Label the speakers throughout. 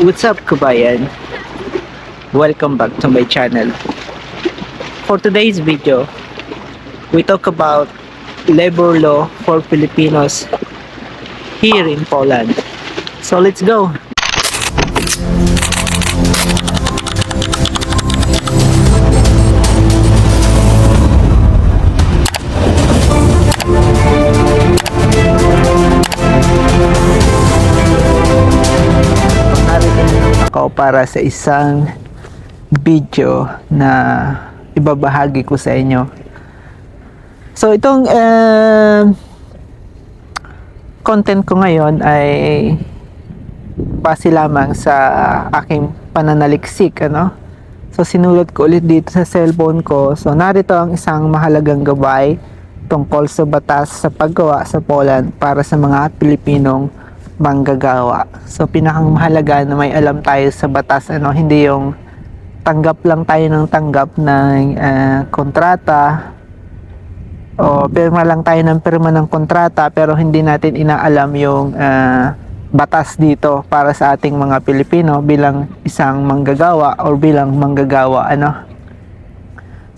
Speaker 1: What's up, kabayan? Welcome back to my channel. For today's video, we talk about labor law for Filipinos here in Poland. So let's go! Ako para sa isang video na ibabahagi ko sa inyo. So itong content ko ngayon ay base lamang sa aking pananaliksik, ano? So sinulat ko ulit dito sa cellphone ko. So narito ang isang mahalagang gabay tungkol sa batas sa paggawa sa Poland para sa mga Pilipinong manggagawa. So pinakang mahalaga na may alam tayo sa batas, ano, hindi yung tanggap lang tayo ng tanggap ng kontrata o pirma lang tayo ng pirma ng kontrata pero hindi natin inaalam yung batas dito para sa ating mga Pilipino bilang isang manggagawa or bilang manggagawa, ano.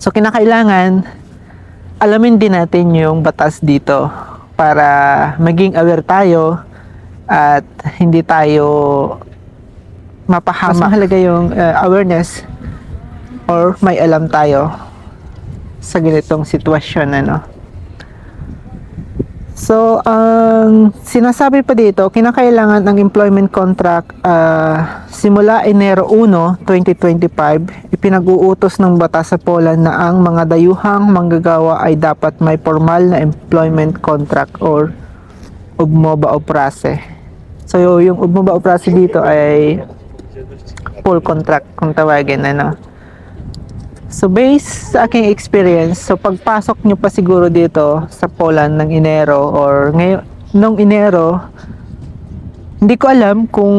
Speaker 1: So kinakailangan alamin din natin yung batas dito para maging aware tayo at hindi tayo mapahamak. Mas mahalaga yung awareness or may alam tayo sa ganitong sitwasyon, ano. So, ang sinasabi pa dito, kinakailangan ang employment contract simula Enero 1, 2025, ipinag-uutos ng batas sa Poland na ang mga dayuhang manggagawa ay dapat may formal na employment contract or ugmoba o prase. So yung ugmoba o prase dito ay full contract kung tawagin, ano. So based sa aking experience, so pagpasok nyo pa siguro dito sa Poland ng Enero or ngayon nung Enero, hindi ko alam kung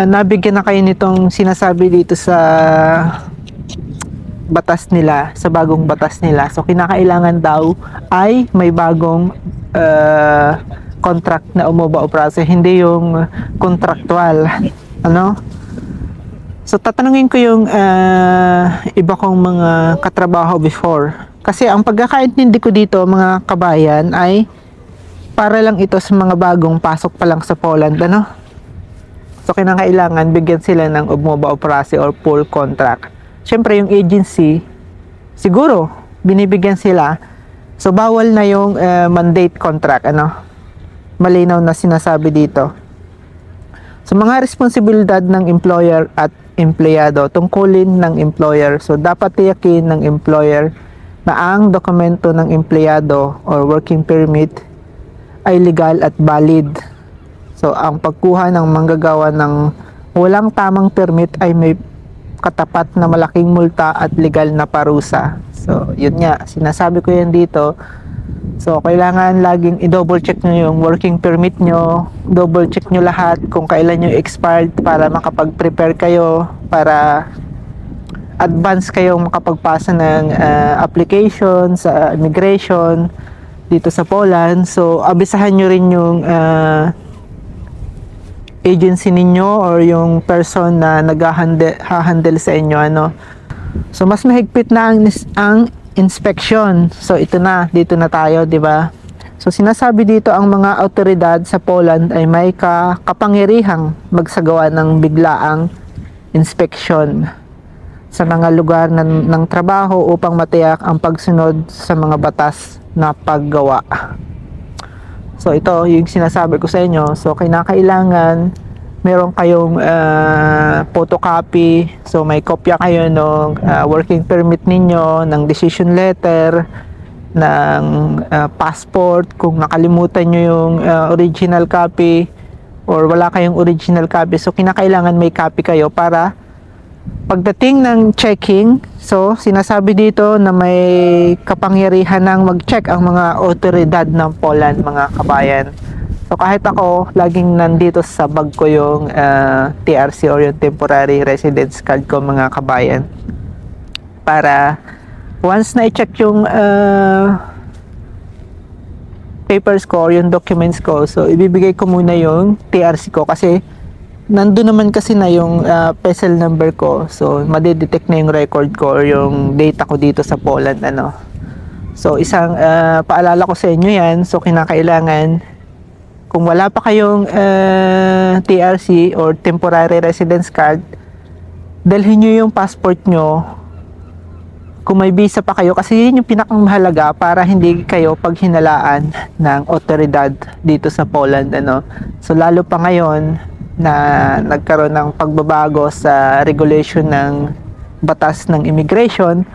Speaker 1: nabigyan na kayo nitong sinasabi dito sa batas nila, sa bagong batas nila. So kinakailangan daw ay may bagong contract na umoba o prase, hindi yung contractual, ano. So tatanungin ko yung iba kong mga katrabaho before, kasi ang pagkakaintindi ko dito, mga kabayan, ay para lang ito sa mga bagong pasok pa lang sa Poland, ano. So kinakailangan bigyan sila ng umoba o prase or full contract. Syempre yung agency siguro binibigyan sila, so bawal na yung mandate contract, ano. Malinaw na sinasabi dito. So mga responsibilidad ng employer at empleyado, tungkulin ng employer. So dapat tiyakin ng employer na ang dokumento ng empleyado or working permit ay legal at valid. So ang pagkuha ng manggagawa ng walang tamang permit ay may katapat na malaking multa at legal na parusa. So yun nga, sinasabi ko yan dito. So, kailangan laging i-double check nyo yung working permit nyo, double check nyo lahat kung kailan yung expired para makapag-prepare kayo, para advance kayong makapagpasa ng application sa immigration dito sa Poland. So, abisahan nyo rin yung agency ninyo or yung person na nag-handle sa inyo, ano. So, mas mahigpit na ang inspection. So ito na, dito na tayo, di ba? So sinasabi dito ang mga awtoridad sa Poland ay may kapangyarihang magsagawa ng biglaang inspeksyon sa mga lugar ng trabaho upang matiyak ang pagsunod sa mga batas na paggawa. So ito yung sinasabi ko sa inyo. So kinakailangan meron kayong photocopy. So may kopya kayo ng working permit ninyo, ng decision letter, ng passport kung nakalimutan nyo yung original copy or wala kayong original copy. So kinakailangan may copy kayo para pagdating ng checking, so sinasabi dito na may kapangyarihan ng mag-check ang mga otoridad ng Poland, mga kabayan. So kahit ako, laging nandito sa bag ko yung TRC or yung temporary residence card ko, mga kabayan. Para once na i-check yung papers ko or yung documents ko, so ibibigay ko muna yung TRC ko kasi nandun naman kasi na yung PESEL number ko. So, madidetect na yung record ko or yung data ko dito sa Poland, ano. So, isang paalala ko sa inyo yan. So, kinakailangan, kung wala pa kayong TRC or Temporary Residence Card, dalhin nyo yung passport nyo kung may visa pa kayo, kasi yun yung pinakang mahalaga para hindi kayo paghinalaan ng otoridad dito sa Poland, ano. So lalo pa ngayon na nagkaroon ng pagbabago sa regulation ng batas ng immigration,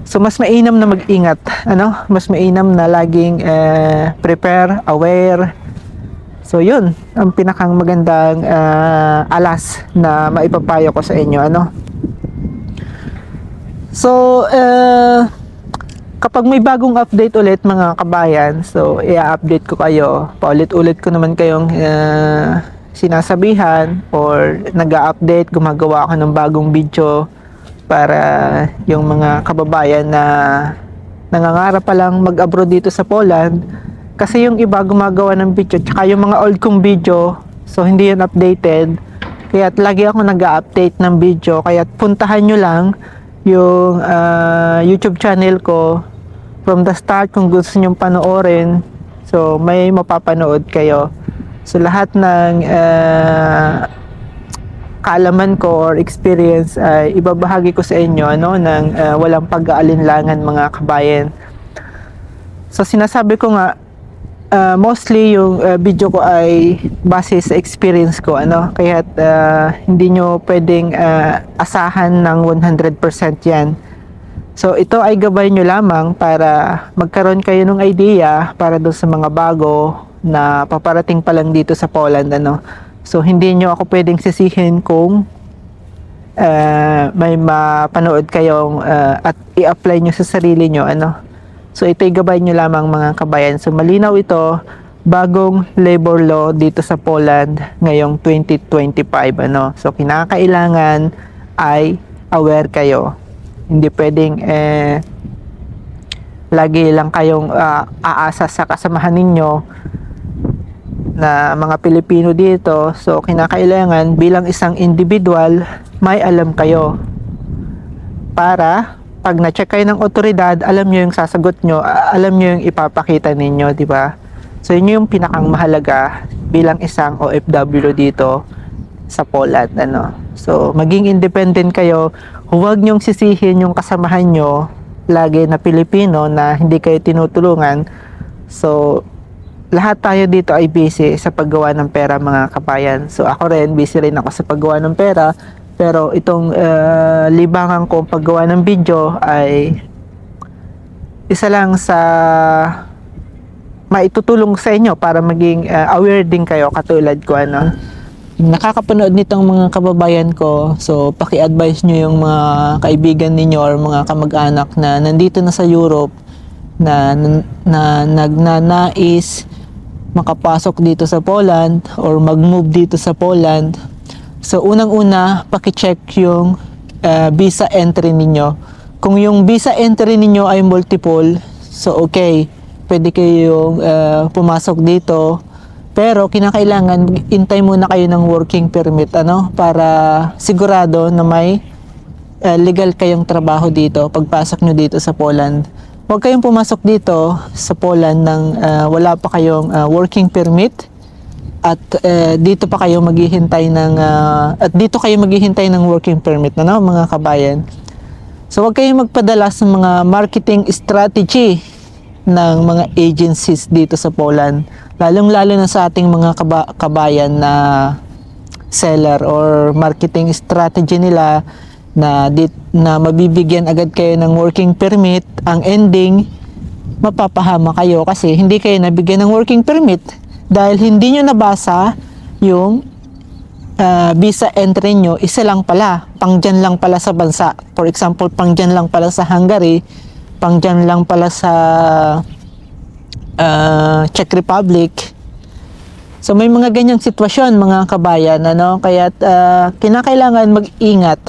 Speaker 1: so mas mainam na mag-ingat, ano, mas mainam na laging prepare, aware. So yun ang pinakang magandang alas na maipapayo ko sa inyo, ano. So, kapag may bagong update ulit mga kabayan, so i-update ko kayo. Paulit-ulit ko naman kayong sinasabihan or nag-update, gumagawa ako ng bagong video para yung mga kababayan na nangangarap pa lang mag-abroad dito sa Poland. Kasi yung iba gumagawa ng video, tsaka yung mga old kong video, so hindi yun updated. Kaya lagi ako nag-update ng video, kaya puntahan nyo lang yung YouTube channel ko from the start kung gusto nyong panoorin. So may mapapanood kayo. So lahat ng kaalaman ko or experience ay ibabahagi ko sa inyo, ano, ng walang pag-aalinlangan mga kabayan. So sinasabi ko nga, mostly yung video ko ay base sa experience ko, ano, kaya hindi nyo pwedeng asahan ng 100% yan. So ito ay gabay nyo lamang para magkaroon kayo ng idea para doon sa mga bago na paparating pa lang dito sa Poland, ano. So hindi nyo ako pwedeng sisihin kung may mapanood kayong at i-apply nyo sa sarili nyo, ano. So ito'y gabay nyo lamang mga kabayan. So malinaw ito, bagong labor law dito sa Poland ngayong 2025, ano. So kinakailangan ay aware kayo. Hindi pwedeng lagi lang kayong aasa sa kasamahan ninyo na mga Pilipino dito. So kinakailangan bilang isang individual may alam kayo para pag na-check kayo ng otoridad, alam nyo yung sasagot nyo, alam nyo yung ipapakita ninyo, di ba? So yun yung pinakang mahalaga bilang isang OFW dito sa Poland, ano. So maging independent kayo, huwag nyong sisihin yung kasamahan nyo lagi na Pilipino na hindi kayo tinutulungan. So lahat tayo dito ay busy sa paggawa ng pera mga kabayan. So ako rin, busy rin ako sa paggawa ng pera. Pero itong libangan ko paggawa ng video ay isa lang sa maitutulong sa inyo para maging aware din kayo katulad ko, ano. Nakakapanood nitong mga kababayan ko, so paki-advise nyo yung mga kaibigan ninyo or mga kamag-anak na nandito na sa Europe na nagnanais makapasok dito sa Poland or mag-move dito sa Poland. So unang-una, paki-check yung visa entry ninyo. Kung yung visa entry ninyo ay multiple, so okay, pwede kayong pumasok dito. Pero kinakailangan intay muna kayo ng working permit, ano, para sigurado na may legal kayong trabaho dito pagpasok nyo dito sa Poland. Huwag kayong pumasok dito sa Poland nang wala pa kayong working permit. At dito pa kayo maghihintay ng working permit, no, mga kabayan. So wag kayong magpadala sa mga marketing strategy ng mga agencies dito sa Poland, lalong-lalo na sa ating mga kabayan na seller or marketing strategy nila na mabibigyan agad kayo ng working permit. Ang ending, mapapahama kayo kasi hindi kayo nabigyan ng working permit dahil hindi nyo nabasa yung visa entry nyo. Isa lang pala, pangdyan lang pala sa bansa. For example, pangdyan lang pala sa Hungary, pangdyan lang pala sa Czech Republic. So may mga ganyang sitwasyon mga kabayan, ano, kaya kinakailangan mag-ingat.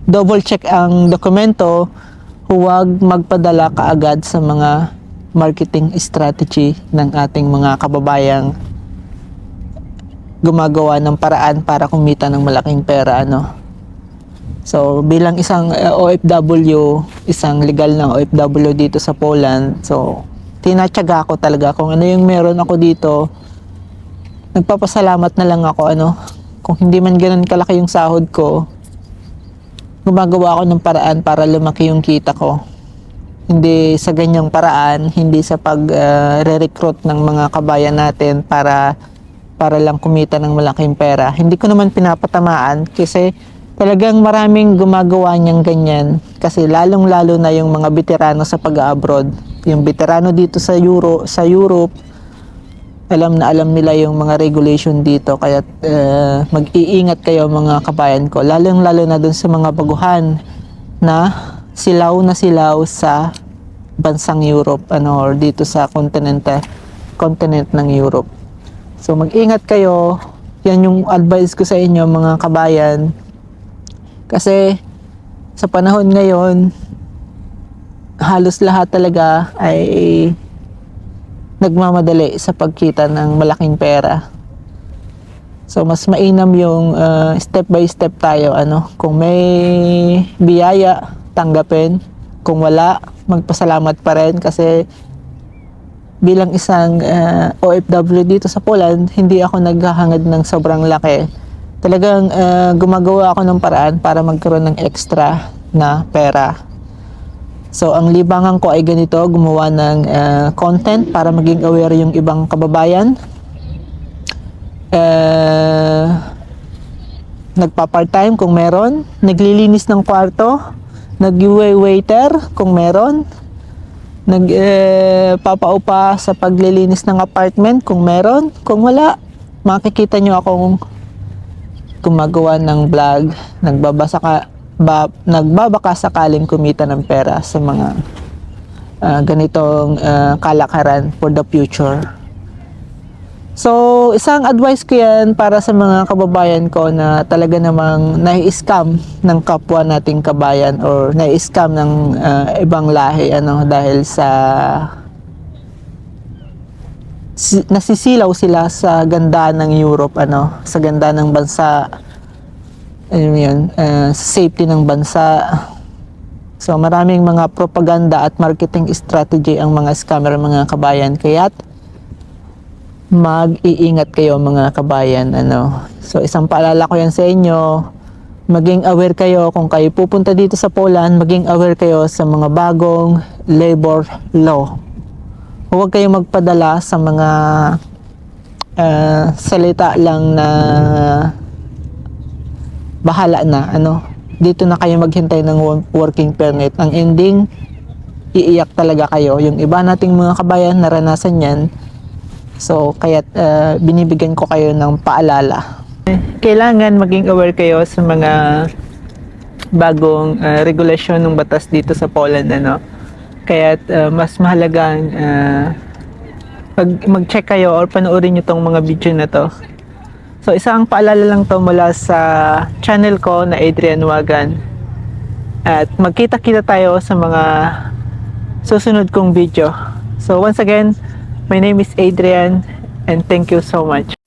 Speaker 1: Double check ang dokumento, huwag magpadala kaagad sa mga marketing strategy ng ating mga kababayang gumagawa ng paraan para kumita ng malaking pera, ano. So, bilang isang OFW, isang legal na OFW dito sa Poland, so, tinatyaga ko talaga kung ano yung meron ako dito. Nagpapasalamat na lang ako, ano. Kung hindi man ganun kalaki yung sahod ko, gumagawa ako ng paraan para lumaki yung kita ko. Hindi sa ganyang paraan, hindi sa pag-re-recruit ng mga kabayan natin para lang kumita ng malaking pera. Hindi ko naman pinapatamaan kasi talagang maraming gumagawa niyang ganyan. Kasi lalong-lalo na yung mga veterano sa pag-abroad. Yung veterano dito sa Europe, alam na alam nila yung mga regulation dito. Kaya mag-iingat kayo mga kabayan ko. Lalong-lalo na dun sa mga baguhan na silaw sa bansang Europe, ano, or dito sa continent ng Europe. So mag-ingat kayo. Yan yung advice ko sa inyo mga kabayan. Kasi sa panahon ngayon, halos lahat talaga ay nagmamadali sa pagkita ng malaking pera. So mas mainam yung step by step tayo, ano. Kung may biyaya, tanggapin. Kung wala, magpasalamat pa rin kasi bilang isang OFW dito sa Poland, hindi ako naghahangad ng sobrang laki. Talagang gumagawa ako ng paraan para magkaroon ng extra na pera. So, ang libangan ko ay ganito, gumawa ng content para maging aware yung ibang kababayan. Nagpa-part-time kung meron, naglilinis ng kwarto, nag-waiter kung meron, nagpapaupa sa paglilinis ng apartment kung meron. Kung wala, makikita nyo akong gumagawa ng vlog, nagbabaka sakaling kumita ng pera sa mga ganitong kalakaran for the future. So, isang advice ko yan para sa mga kababayan ko na talaga namang nai-scam ng kapwa nating kabayan or nai-scam ng ibang lahi, ano, dahil sa nasisilaw sila sa ganda ng Europe, ano, sa ganda ng bansa, ano yun, sa safety ng bansa. So, maraming mga propaganda at marketing strategy ang mga scammer, mga kabayan. Kaya't mag-iingat kayo mga kabayan, ano. So isang paalala ko yan sa inyo, maging aware kayo kung kayo pupunta dito sa Poland, maging aware kayo sa mga bagong labor law. Huwag kayong magpadala sa mga salita lang na bahala na, ano. Dito na kayo maghintay ng working permit. Ang ending, iiyak talaga kayo. Yung iba nating mga kabayan naranasan yan. So, kaya binibigyan ko kayo ng paalala. Kailangan maging aware kayo sa mga bagong regulasyon ng batas dito sa Poland, ano. Kaya mas mahalagang mag-check kayo or panoorin nyo tong mga video na to. So, isang paalala lang to mula sa channel ko na Adrian Wagan. At magkita-kita tayo sa mga susunod kong video. So, once again, my name is Adrian and thank you so much.